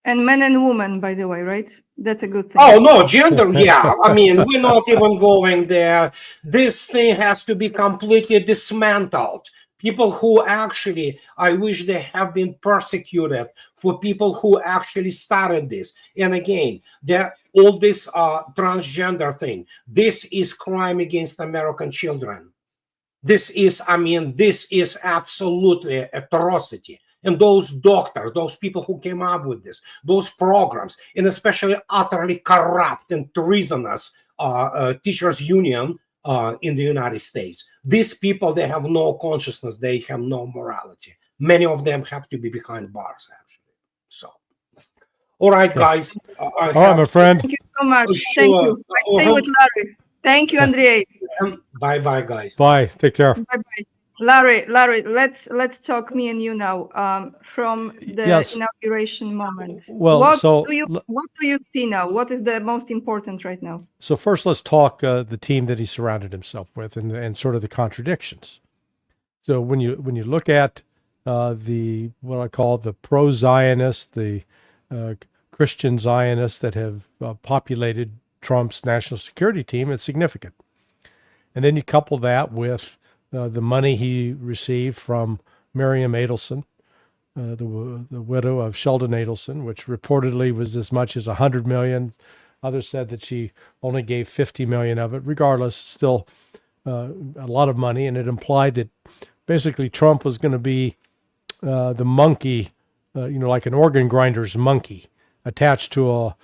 And men and women, by the way, right? That's a good thing. Oh, no, gender, yeah. I mean, we're not even going there. This thing has to be completely dismantled. People who actually, I wish they have been persecuted for people who actually started this. And again, all this transgender thing, this is crime against American children. This is absolutely atrocity. And those doctors, those people who came up with this, those programs, and especially utterly corrupt and treasonous teachers union in the United States. These people, they have no consciousness, they have no morality. Many of them have to be behind bars, actually. So, all right, guys. All right, my friend. Thank you so much. Sure. Thank you. I stay with Larry. Thank you, Andrei. Bye-bye, guys. Bye. Take care. Bye-bye. Larry, let's talk me and you now. From the Yes. inauguration moment. Well, what so do you see now? What is the most important right now? So first, let's talk the team that he surrounded himself with, and sort of the contradictions. So when you look at the what I call the pro-Zionists, the Christian Zionists that have populated Trump's national security team, it's significant. And then you couple that with the money he received from Miriam Adelson, the widow of Sheldon Adelson, which reportedly was as much as $100 million. Others said that she only gave $50 million of it. Regardless, still a lot of money, and it implied that basically Trump was going to be the monkey, like an organ grinder's monkey, attached to a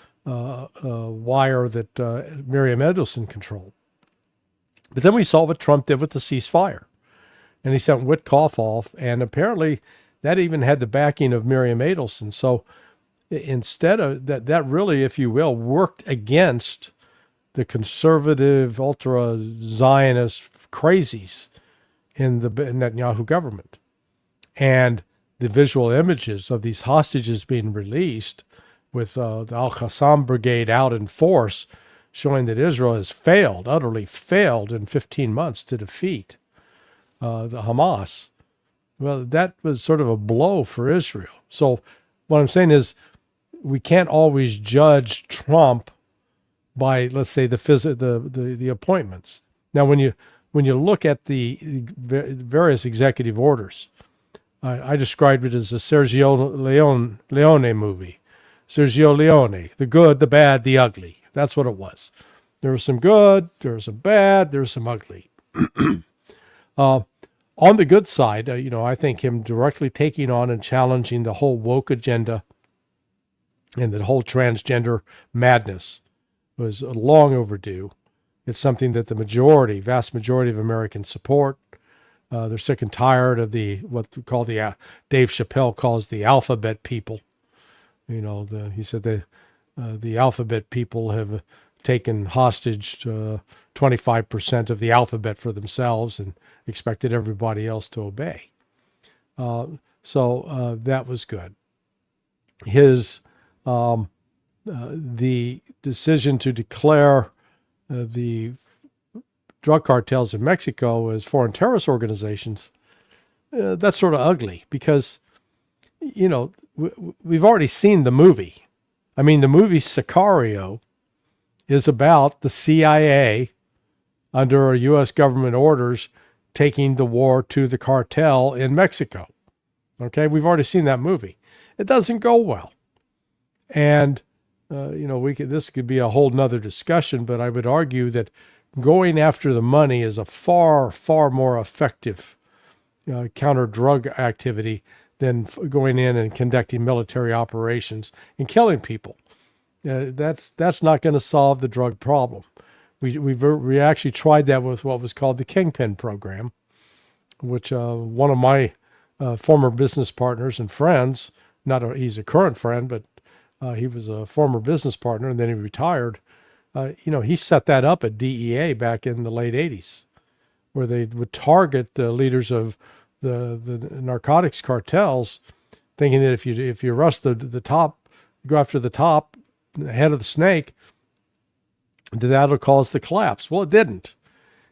wire that Miriam Adelson controlled. But then we saw what Trump did with the ceasefire, and he sent Witkoff off, and apparently that even had the backing of Miriam Adelson. So instead of that really, if you will, worked against the conservative, ultra-Zionist crazies in the Netanyahu government. And the visual images of these hostages being released with the Al-Qassam brigade out in force, showing that Israel has failed, utterly failed in 15 months to defeat the Hamas. Well, that was sort of a blow for Israel. So what I'm saying is we can't always judge Trump by, let's say, the appointments. Now, when you look at the various executive orders, I described it as a Sergio Leone movie. Sergio Leone, the good, the bad, the ugly. That's what it was. There was some good, there was some bad, there was some ugly. On the good side, I think him directly taking on and challenging the whole woke agenda and the whole transgender madness was long overdue. It's something that the vast majority of Americans support. They're sick and tired of what we call Dave Chappelle calls the alphabet people. He said the alphabet people have taken hostage 25% of the alphabet for themselves and expected everybody else to obey. So that was good. His the decision to declare the drug cartels in Mexico as foreign terrorist organizations, that's sort of ugly because, we've already seen the movie. I mean, the movie Sicario is about the CIA under U.S. government orders taking the war to the cartel in Mexico. Okay, we've already seen that movie. It doesn't go well. And, this could be a whole nother discussion, but I would argue that going after the money is a far, far more effective counter-drug activity than going in and conducting military operations and killing people. That's not going to solve the drug problem. We actually tried that with what was called the Kingpin program, which one of my former business partners and friends, he's a current friend, but he was a former business partner and then he retired. He set that up at DEA back in the late 80s, where they would target the leaders of the narcotics cartels, thinking that if you arrest the top, go after the top, the head of the snake, that'll cause the collapse. Well, it didn't.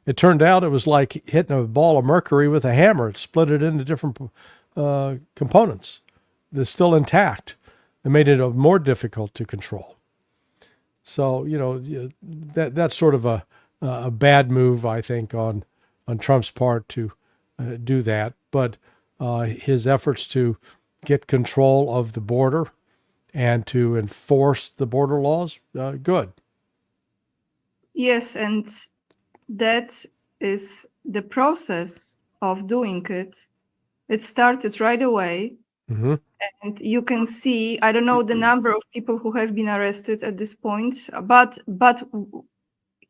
It turned out it was like hitting a ball of mercury with a hammer. It split it into different components. They're still intact. It made it more difficult to control. So, that's sort of a bad move, I think, on Trump's part to do that. But his efforts to get control of the border and to enforce the border laws, good. Yes, and that is the process of doing it. It started right away. Mm-hmm. And you can see, I don't know the number of people who have been arrested at this point, but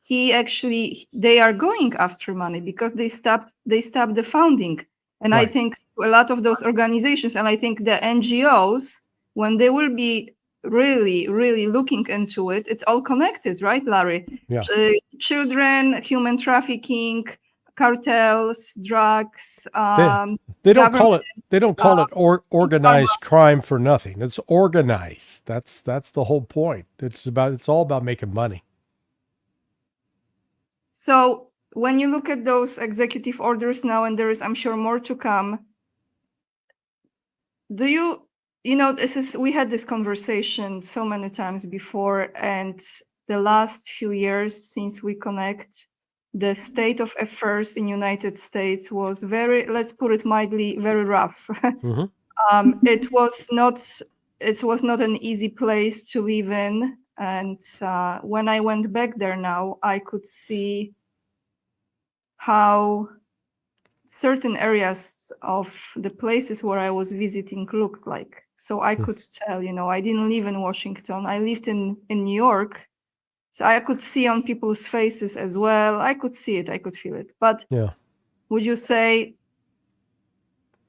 they are going after money because they stopped the funding. And right. I think a lot of those organizations, and I think the NGOs, when they will be really, really looking into it, it's all connected, right, Larry? Yeah. Children, human trafficking, cartels, drugs. They don't call it organized crime for nothing. It's organized. That's the whole point. It's all about making money. So when you look at those executive orders now, and there is, I'm sure, more to come, do we had this conversation so many times before, and the last few years since we connect, the state of affairs in United States was very, let's put it mildly, very rough. Mm-hmm. It was not an easy place to live in. And when I went back there now, I could see how certain areas of the places where I was visiting looked like. So I could tell, I didn't live in Washington. I lived in New York. So I could see on people's faces as well. I could see it. I could feel it. But Yeah. would you say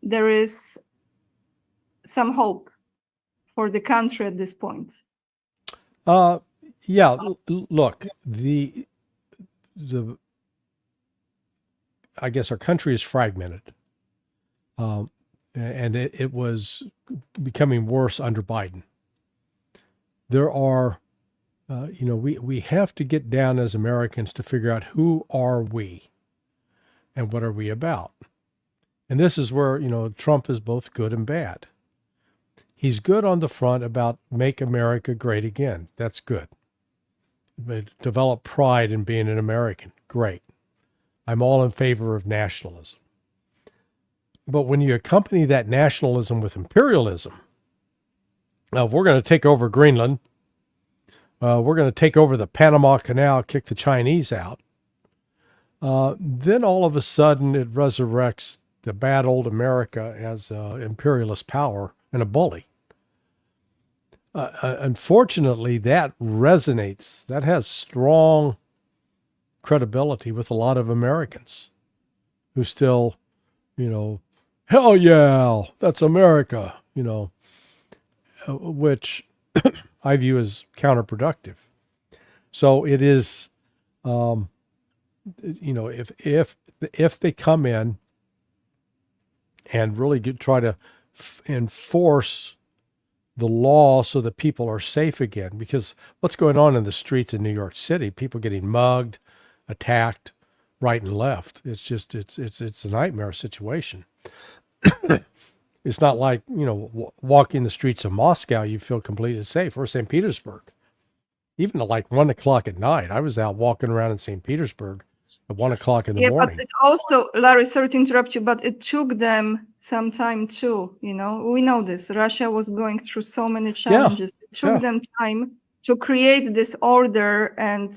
there is some hope for the country at this point? Yeah. Look, I guess our country is fragmented, and it was becoming worse under Biden. There are, we have to get down as Americans to figure out who are we, and what are we about. And this is where Trump is both good and bad. He's good on the front about make America great again. That's good. But develop pride in being an American. Great. I'm all in favor of nationalism. But when you accompany that nationalism with imperialism, now if we're going to take over Greenland, we're going to take over the Panama Canal, kick the Chinese out, then all of a sudden it resurrects the bad old America as imperialist power and a bully. Unfortunately, that resonates. That has strong credibility with a lot of Americans who still, hell yeah, that's America, which I view as counterproductive. So it is, if they come in and really try to enforce the law so that people are safe again, because what's going on in the streets in New York City, people getting mugged, attacked right and left. It's just, it's a nightmare situation. It's not like, walking the streets of Moscow, you feel completely safe, or St. Petersburg. Even at like 1 o'clock at night, I was out walking around in St. Petersburg at 1 o'clock in the morning. But it also, Larry, sorry to interrupt you, but it took them some time too. We know this. Russia was going through so many challenges. It took them time to create this order and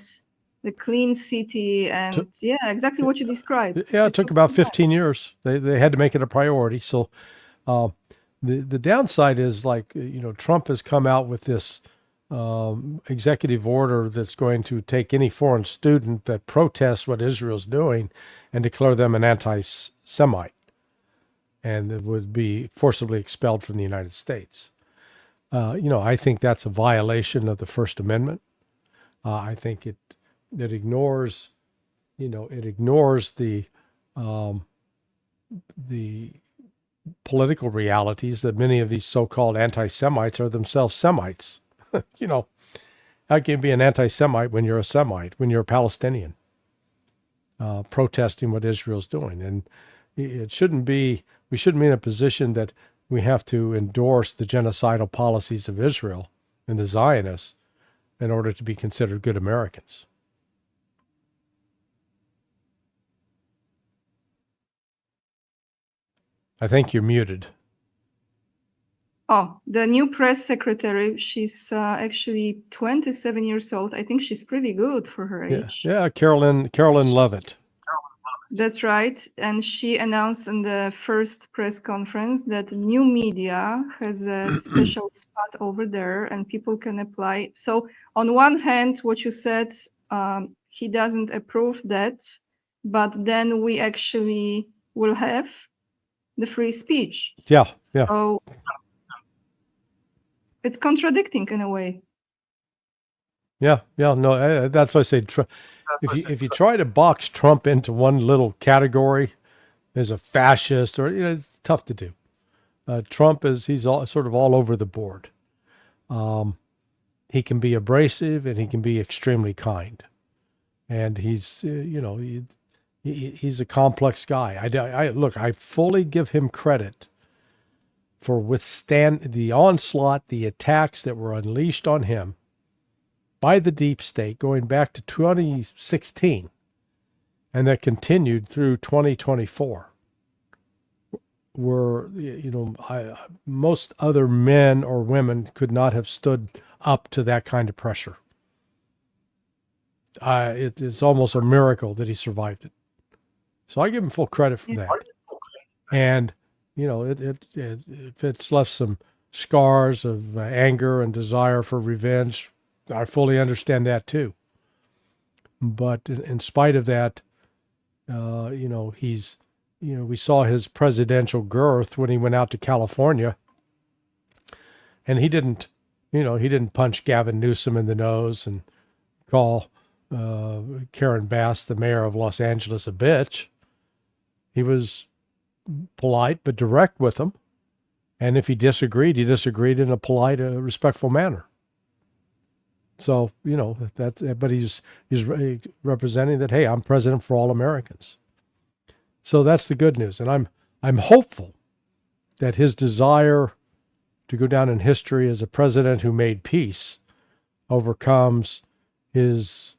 the clean city, and exactly what you described. Yeah, it took about 15 years. They had to make it a priority. So the downside is, like, Trump has come out with this executive order that's going to take any foreign student that protests what Israel's doing and declare them an anti-Semite, and it would be forcibly expelled from the United States. I think that's a violation of the First Amendment. I think it ignores, the political realities that many of these so-called anti-Semites are themselves Semites. How can you be an anti-Semite when you're a Semite, when you're a Palestinian, protesting what Israel's doing? And we shouldn't be in a position that we have to endorse the genocidal policies of Israel and the Zionists in order to be considered good Americans. I think you're muted. Oh, the new press secretary, she's actually 27 years old. I think she's pretty good for her age. Yeah, Carolyn Levitt. That's right. And she announced in the first press conference that new media has a special spot over there and people can apply. So on one hand, what you said, he doesn't approve that, but then we actually will have the free speech. Yeah. So it's contradicting in a way. Yeah, no, that's what I say. If you try to box Trump into one little category as a fascist, or it's tough to do. Trump he's sort of all over the board. He can be abrasive and he can be extremely kind, and he's he's a complex guy. I fully give him credit for withstand the onslaught, the attacks that were unleashed on him by the deep state going back to 2016, and that continued through 2024. Were most other men or women could not have stood up to that kind of pressure. It's almost a miracle that he survived it. So I give him full credit for that. And if it's left some scars of anger and desire for revenge, I fully understand that too. But in spite of that, we saw his presidential girth when he went out to California, and he didn't punch Gavin Newsom in the nose and call Karen Bass, the mayor of Los Angeles, a bitch. He was polite but direct with him, and if he disagreed in a polite, respectful manner. So but he's representing that, hey, I'm president for all Americans. So that's the good news, and I'm hopeful that his desire to go down in history as a president who made peace overcomes his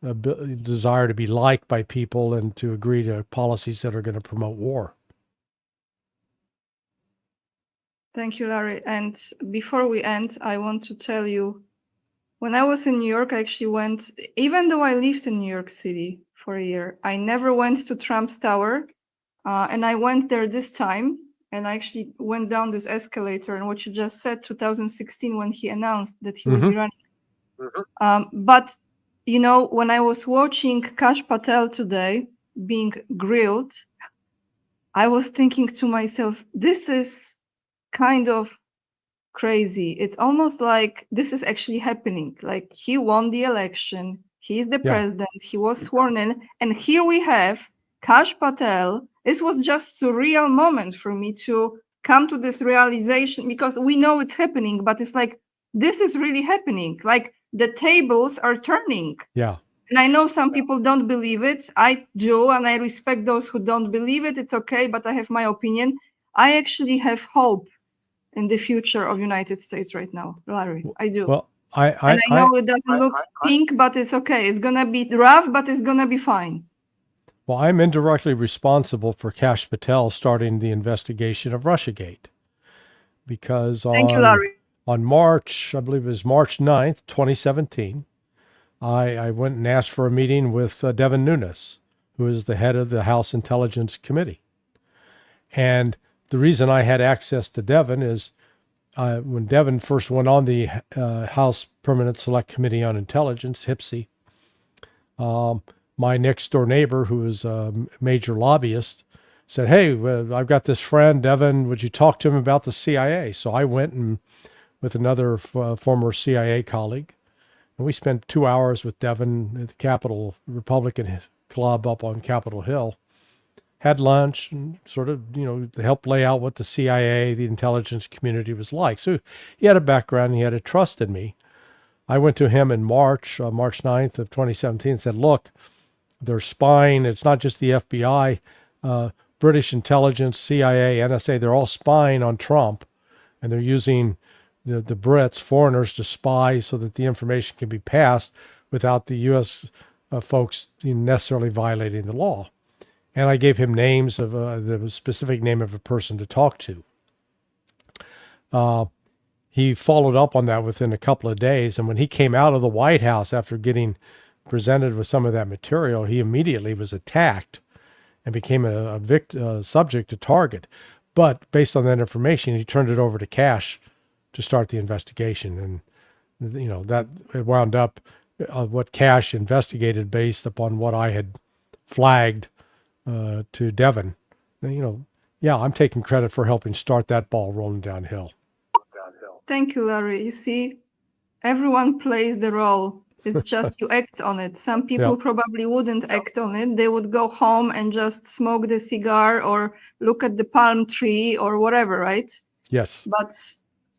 desire to be liked by people and to agree to policies that are going to promote war. Thank you, Larry. And before we end, I want to tell you, when I was in New York, I actually went, even though I lived in New York City for a year, I never went to Trump's Tower. And I went there this time, and I actually went down this escalator, and what you just said, 2016, when he announced that he would be running. But, when I was watching Kash Patel today being grilled, I was thinking to myself, this is kind of crazy. It's almost like this is actually happening. Like, he won the election, he's the president, he was sworn in, and here we have Kash Patel. This was just a surreal moment for me to come to this realization, because we know it's happening, but it's like, this is really happening. Like, the tables are turning. Yeah. And I know some people don't believe it. I do, and I respect those who don't believe it. It's okay, but I have my opinion. I actually have hope in the future of United States right now, Larry. I do. Well, I know it doesn't look pink, but it's okay. It's going to be rough, but it's going to be fine. Well, I'm indirectly responsible for Kash Patel starting the investigation of Russiagate, because Thank you, Larry. On March, I believe it was March 9th, 2017, I went and asked for a meeting with Devin Nunes, who is the head of the House Intelligence Committee. And the reason I had access to Devin is when Devin first went on the House Permanent Select Committee on Intelligence, HPSI, my next door neighbor, who is a major lobbyist, said, hey, I've got this friend, Devin, would you talk to him about the CIA? So I went and with another former CIA colleague, and we spent 2 hours with Devin at the Capitol Republican Club up on Capitol Hill, had lunch, and sort of, helped lay out what the CIA, the intelligence community was like. So he had a background, he had a trust in me. I went to him in March 9th of 2017, and said, look, they're spying. It's not just the FBI, British intelligence, CIA, NSA, they're all spying on Trump, and they're using the Brits, foreigners, to spy so that the information can be passed without the U.S. Folks necessarily violating the law. And I gave him names of the specific name of a person to talk to. He followed up on that within a couple of days, and when he came out of the White House after getting presented with some of that material, he immediately was attacked and became a subject, a target. But based on that information, he turned it over to Kash to start the investigation. And, that it wound up what Kash investigated based upon what I had flagged to Devin. I'm taking credit for helping start that ball rolling downhill. Thank you, Larry. You see, everyone plays the role It's just you act on it. Some people Yeah. probably wouldn't act on it. They would go home and just smoke the cigar or look at the palm tree or whatever, right? Yes. But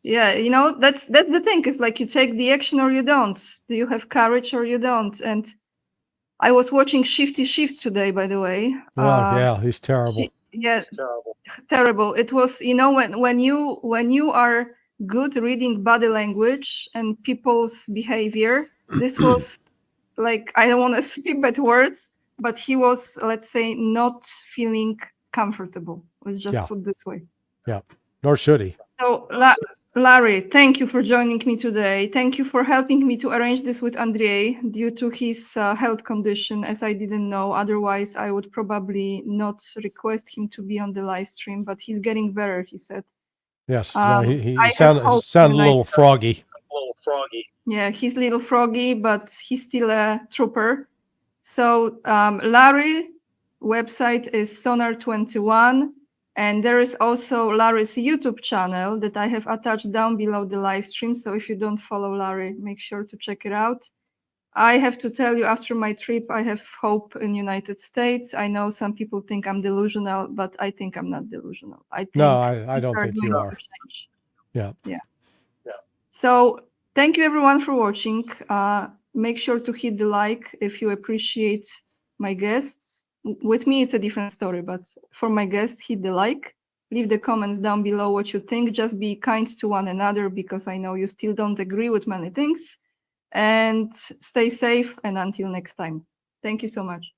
yeah, you know, that's the thing. It's like you take the action or you don't. Do you have courage or you don't? And I was watching Shifty Shift today, by the way. Oh, yeah, he's terrible. Yeah, terrible. It was, you know, when you are good reading body language and people's behavior, this was like, I don't want to say bad words, but he was, let's say, not feeling comfortable. Let's just Yeah. put this way. Yeah. Nor should he. So Larry, thank you for joining me today. Thank you for helping me to arrange this with ANDREI due to his health condition, as I didn't know. Otherwise, I would probably not request him to be on the live stream, but he's getting better, he said. Yes. No, he I have sounded hope a tonight. little froggy. Yeah, he's a little froggy, but he's still a trooper. So Larry website is Sonar21. And there is also Larry's YouTube channel that I have attached down below the live stream. So if you don't follow Larry, make sure to check it out. I have to tell you, after my trip, I have hope in United States. I know some people think I'm delusional, but I think I'm not delusional. I think No, I don't think you are. Change. Yeah. So thank you everyone for watching. Make sure to hit the like if you appreciate my guests. With me, it's a different story, but for my guests, hit the like. Leave the comments down below what you think. Just be kind to one another, because I know you still don't agree with many things. And stay safe, and until next time. Thank you so much.